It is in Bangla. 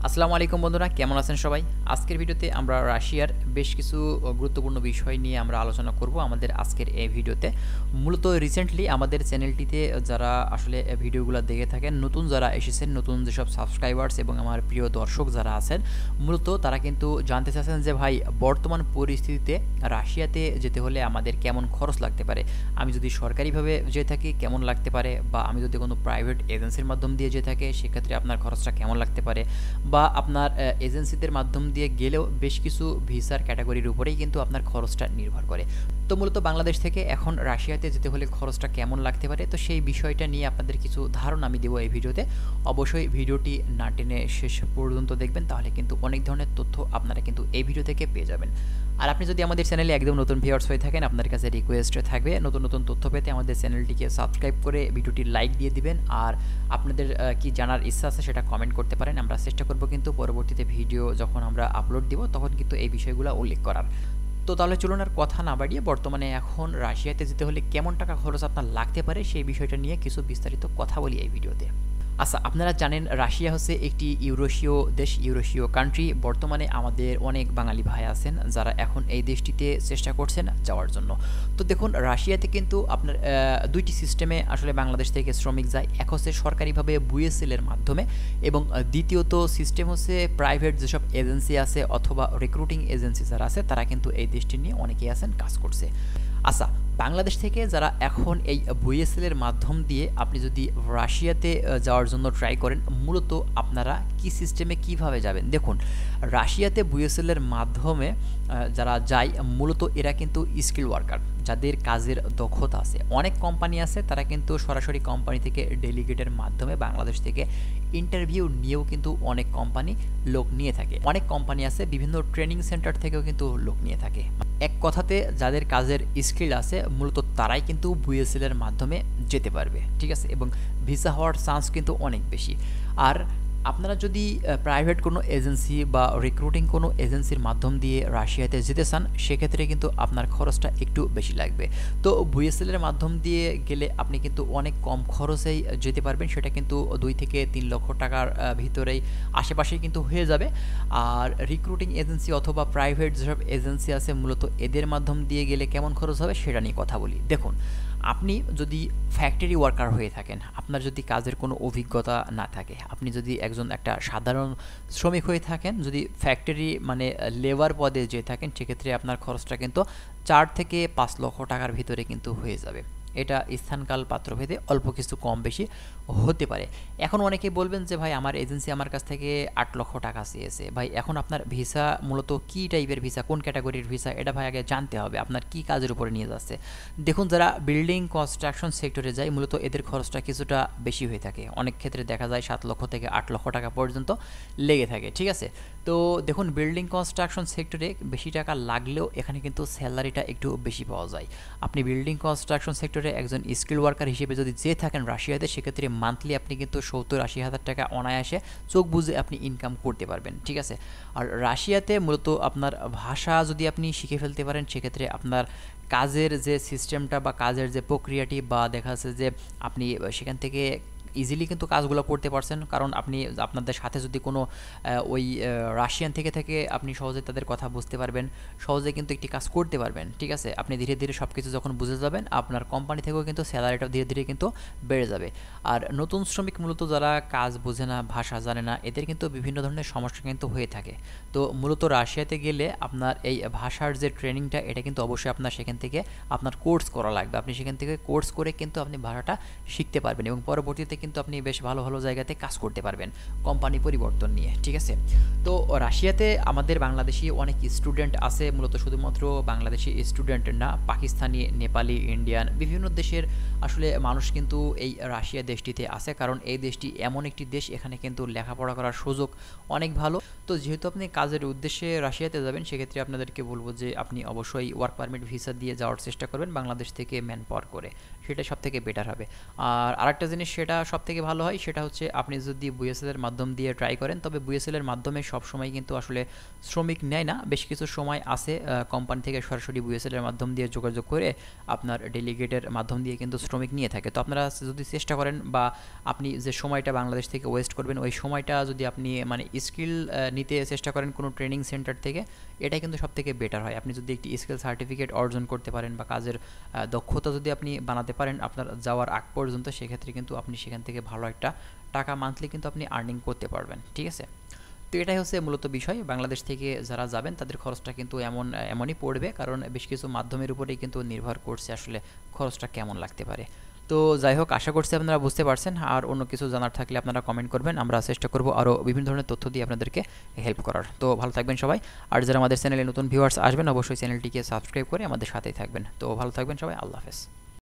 আসসালামু আলাইকুম বন্ধুরা, কেমন আছেন সবাই? আজকের ভিডিওতে আমরা রাশিয়ার বেশ কিছু গুরুত্বপূর্ণ বিষয় নিয়ে আমরা আলোচনা করব আমাদের আজকের এই ভিডিওতে। মূলত রিসেন্টলি আমাদের চ্যানেলটিতে যারা আসলে ভিডিওগুলো দেখে থাকেন, নতুন যারা এসেছেন, নতুন যেসব সাবস্ক্রাইবার্স এবং আমার প্রিয় দর্শক যারা আছেন, মূলত তারা কিন্তু জানতে চাচ্ছেন যে ভাই, বর্তমান পরিস্থিতিতে রাশিয়াতে যেতে হলে আমাদের কেমন খরচ লাগতে পারে? আমি যদি সরকারিভাবে যেয়ে থাকি কেমন লাগতে পারে, বা আমি যদি কোনো প্রাইভেট এজেন্সির মাধ্যম দিয়ে যেয়ে থাকি সেক্ষেত্রে আপনার খরচটা কেমন লাগতে পারে, বা আপনার এজেন্সিদের মাধ্যম দিয়ে গেলেও বেশ কিছু ভিসার ক্যাটাগরির উপরেই কিন্তু আপনার খরচটা নির্ভর করে। তো মূলত বাংলাদেশ থেকে এখন রাশিয়াতে যেতে হলে খরচটা কেমন লাগতে পারে, তো সেই বিষয়টা নিয়ে আপনাদের কিছু ধারণা আমি দেবো এই ভিডিওতে। অবশ্যই ভিডিওটি না টেনে শেষ পর্যন্ত দেখবেন, তাহলে কিন্তু অনেক ধরনের তথ্য আপনারা কিন্তু এই ভিডিও থেকে পেয়ে যাবেন। আর আপনি যদি আমাদের চ্যানেলে একদম নতুন ভিউয়ার্স হয়ে থাকেন, আপনার কাছে রিকোয়েস্ট থাকবে নতুন নতুন তথ্য পেতে আমাদের চ্যানেলটিকে সাবস্ক্রাইব করে ভিডিওটি লাইক দিয়ে দিবেন। আর আপনাদের কি জানার ইচ্ছা আছে সেটা কমেন্ট করতে পারেন। আমরা চেষ্টা করব কিন্তু পরবর্তীতে ভিডিও যখন আমরা আপলোড দিব তখন কিন্তু এই বিষয়গুলো উল্লেখ করার। তো তাহলে চলুন আর কথা না বাড়িয়ে বর্তমানে এখন রাশিয়াতে যেতে হলে কেমন টাকা খরচ আপনার লাগতে পারে সেই বিষয়টা নিয়ে কিছু বিস্তারিত কথা বলি এই ভিডিওতে। আচ্ছা, আপনারা জানেন রাশিয়া হচ্ছে একটি ইউরোশীয় দেশ, ইউরোশীয় কান্ট্রি। বর্তমানে আমাদের অনেক বাঙালি ভাই আছেন যারা এখন এই দেশটিতে চেষ্টা করছেন যাওয়ার জন্য। তো দেখুন, রাশিয়াতে কিন্তু আপনার দুইটি সিস্টেমে আসলে বাংলাদেশ থেকে শ্রমিক যায়। এক হচ্ছে সরকারিভাবে বুয়েসেল এর মাধ্যমে, এবং দ্বিতীয়ত সিস্টেম হচ্ছে প্রাইভেট যেসব এজেন্সি আছে অথবা রিক্রুটিং এজেন্সি যারা আছে তারা কিন্তু এই দেশটি নিয়ে অনেকেই আছেন কাজ করছে। আচ্ছা, বাংলাদেশ থেকে যারা এখন এই বুয়েসেলের মাধ্যম দিয়ে আপনি যদি রাশিয়াতে যাওয়ার জন্য ট্রাই করেন, মূলত আপনারা কি সিস্টেমে কিভাবে যাবেন? দেখুন, রাশিয়াতে বুয়েসেলের মাধ্যমে যারা যায় মূলত এরা কিন্তু স্কিল ওয়ার্কার, যাদের কাজের দক্ষতা আছে। অনেক কোম্পানি আছে তারা কিন্তু সরাসরি কোম্পানি থেকে ডেলিগেটের মাধ্যমে বাংলাদেশ থেকে ইন্টারভিউ নিয়েও কিন্তু অনেক কোম্পানি লোক নিয়ে থাকে। অনেক কোম্পানি আছে বিভিন্ন ট্রেনিং সেন্টার থেকেও কিন্তু লোক নিয়ে থাকে। এক কথাতে যাদের কাজের স্কিল আছে মূলত তারাই কিন্তু বুয়েসেলের মাধ্যমে যেতে পারবে, ঠিক আছে? এবং ভিসা হওয়ার চান্স কিন্তু অনেক বেশি। আর আপনারা যদি প্রাইভেট কোনো এজেন্সি বা রিক্রুটিং কোনো এজেন্সির মাধ্যম দিয়ে রাশিয়াতে যেতে চান, সেক্ষেত্রে কিন্তু আপনার খরচটা একটু বেশি লাগবে। তো বুয়েসেলের মাধ্যম দিয়ে গেলে আপনি কিন্তু অনেক কম খরচেই যেতে পারবেন, সেটা কিন্তু 2 থেকে 3 লক্ষ টাকার ভিতরেই আশেপাশেই কিন্তু হয়ে যাবে। আর রিক্রুটিং এজেন্সি অথবা প্রাইভেট যেসব এজেন্সি আছে মূলত এদের মাধ্যম দিয়ে গেলে কেমন খরচ হবে সেটা নিয়ে কথা বলি। দেখুন, আপনি যদি ফ্যাক্টরি ওয়ার্কার হয়ে থাকেন, আপনার যদি কাজের কোনো অভিজ্ঞতা না থাকে, আপনি যদি একটা সাধারণ শ্রমিক হয়ে থাকেন, যদি ফ্যাক্টরি মানে লেবার পদে যেয়ে থাকেন, সেক্ষেত্রে আপনার খরচটা কিন্তু 4 থেকে 5 লক্ষ টাকার ভিতরে কিন্তু হয়ে যাবে। এটা স্থানকাল পাত্রভেদে অল্প কিছু কম বেশি হতে পারে। এখন অনেকেই বলবেন যে ভাই, আমার এজেন্সি আমার কাছ থেকে 8 লক্ষ টাকা চেয়েছে। ভাই, এখন আপনার ভিসা মূলত কী টাইপের ভিসা, কোন ক্যাটাগরির ভিসা, এটা ভাই আগে জানতে হবে আপনার কী কাজের উপরে নিয়ে যাচ্ছে। দেখুন, যারা বিল্ডিং কনস্ট্রাকশন সেক্টরে যায় মূলত এদের খরচটা কিছুটা বেশি হয়ে থাকে। অনেক ক্ষেত্রে দেখা যায় 7 লক্ষ থেকে 8 লক্ষ টাকা পর্যন্ত লেগে থাকে, ঠিক আছে? তো দেখুন, বিল্ডিং কনস্ট্রাকশন সেক্টরে বেশি টাকা লাগলেও এখানে কিন্তু স্যালারিটা একটু বেশি পাওয়া যায়। আপনি বিল্ডিং কনস্ট্রাকশন সেক্টরে একজন স্কিল ওয়ার্কার হিসেবে যদি যেয়ে থাকেন রাশিয়াতে, সেক্ষেত্রে মান্থলি আপনি কিন্তু 70-80 হাজার টাকা অনায়াসে চোখ বুঝে আপনি ইনকাম করতে পারবেন, ঠিক আছে? আর রাশিয়াতে মূলত আপনার ভাষা যদি আপনি শিখে ফেলতে পারেন, সেক্ষেত্রে আপনার কাজের যে সিস্টেমটা বা কাজের যে প্রক্রিয়াটি, বা দেখা যাচ্ছে যে আপনি সেখান থেকে ইজিলি কিন্তু কাজগুলো করতে পারছেন। কারণ আপনি আপনাদের সাথে যদি কোনো ওই রাশিয়ান থেকে থাকে, আপনি সহজে তাদের কথা বুঝতে পারবেন, সহজে কিন্তু একটি কাজ করতে পারবেন, ঠিক আছে? আপনি ধীরে ধীরে সব কিছু যখন বুঝে যাবেন, আপনার কোম্পানি থেকেও কিন্তু স্যালারিটা ধীরে ধীরে কিন্তু বেড়ে যাবে। আর নতুন শ্রমিক মূলত যারা কাজ বোঝে না, ভাষা জানে না, এদের কিন্তু বিভিন্ন ধরনের সমস্যা কিন্তু হয়ে থাকে। তো মূলত রাশিয়াতে গেলে আপনার এই ভাষার যে ট্রেনিংটা, এটা কিন্তু অবশ্যই আপনার সেখান থেকে আপনার কোর্স করা লাগবে। আপনি সেখান থেকে কোর্স করে কিন্তু আপনি ভাষাটা শিখতে পারবেন, এবং পরবর্তীতে কিন্তু আপনি বেশ ভালো ভালো জায়গাতে কাজ করতে পারবেন কোম্পানি পরিবর্তন নিয়ে, ঠিক আছে? তো রাশিয়াতে আমাদের বাংলাদেশি অনেক স্টুডেন্ট আছে, মূলত শুধুমাত্র বাংলাদেশি স্টুডেন্ট না, পাকিস্তানি, নেপালি, ইন্ডিয়ান বিভিন্ন দেশের আসলে মানুষ কিন্তু এই রাশিয়া দেশটিতে আছে। কারণ এই দেশটি এমন একটি দেশ, এখানে কিন্তু লেখাপড়া করার সুযোগ অনেক ভালো। তো যেহেতু আপনি কাজের উদ্দেশ্যে রাশিয়াতে যাবেন, সেক্ষেত্রে আপনাদেরকে বলবো যে আপনি অবশ্যই ওয়ার্ক পারমিট ভিসা দিয়ে যাওয়ার চেষ্টা করবেন বাংলাদেশ থেকে ম্যান পাওয়ার করে। সেটা সবথেকে বেটার হবে। আর আরেকটা জিনিস সেটা সবথেকে ভালো হয়, সেটা হচ্ছে আপনি যদি বুয়েসএল এর মাধ্যম দিয়ে ট্রাই করেন, তবে বুয়েসএল এর মাধ্যমে সবসময় কিন্তু আসলে শ্রমিক নেয় না। বেশ কিছু সময় আছে কোম্পানি থেকে সরাসরি বুয়েসএল এর মাধ্যম দিয়ে যোগাযোগ করে আপনার ডেলিগেটের মাধ্যম দিয়ে কিন্তু শ্রমিক নিয়ে থাকে। তো আপনারা যদি চেষ্টা করেন, বা আপনি যে সময়টা বাংলাদেশ থেকে ওয়েস্ট করবেন, ওই সময়টা যদি আপনি মানে স্কিল নিতে চেষ্টা করেন কোনো ট্রেনিং সেন্টার থেকে, এটা কিন্তু সবথেকে বেটার হয়। আপনি যদি একটি স্কিল সার্টিফিকেট অর্জন করতে পারেন বা কাজের দক্ষতা যদি আপনি বানাতে পারেন আপনার যাওয়ার আগ পর্যন্ত, সেক্ষেত্রে কিন্তু আপনি সেখান থেকে ভালো একটা টাকা মান্থলি কিন্তু আপনি আর্নিং করতে পারবেন। ঠিক আছে? তো এটাই হচ্ছে মূলত বিষয়। বাংলাদেশ থেকে যারা যাবেন তাদের খরচটা কিন্তু এমনই পড়বে, কারণ বেশ কিছু মাধ্যমের উপরেই কিন্তু নির্ভর করছে আসলে খরচটা কেমন লাগতে পারে। তো যাই হোক, আশা করছি আপনারা বুঝতে পারছেন। আর অন্য কিছু জানার থাকলে আপনারা কমেন্ট করবেন, আমরা চেষ্টা করব আরও বিভিন্ন ধরনের তথ্য দিয়ে আপনাদেরকে হেল্প করার। তো ভালো থাকবেন সবাই। আর যারা আমাদের চ্যানেলে নতুন ভিউয়ার্স আসবেন, অবশ্যই চ্যানেলটিকে সাবস্ক্রাইব করে আমাদের সাথেই থাকবেন। তো ভালো থাকবেন সবাই, আল্লাহ হাফেজ।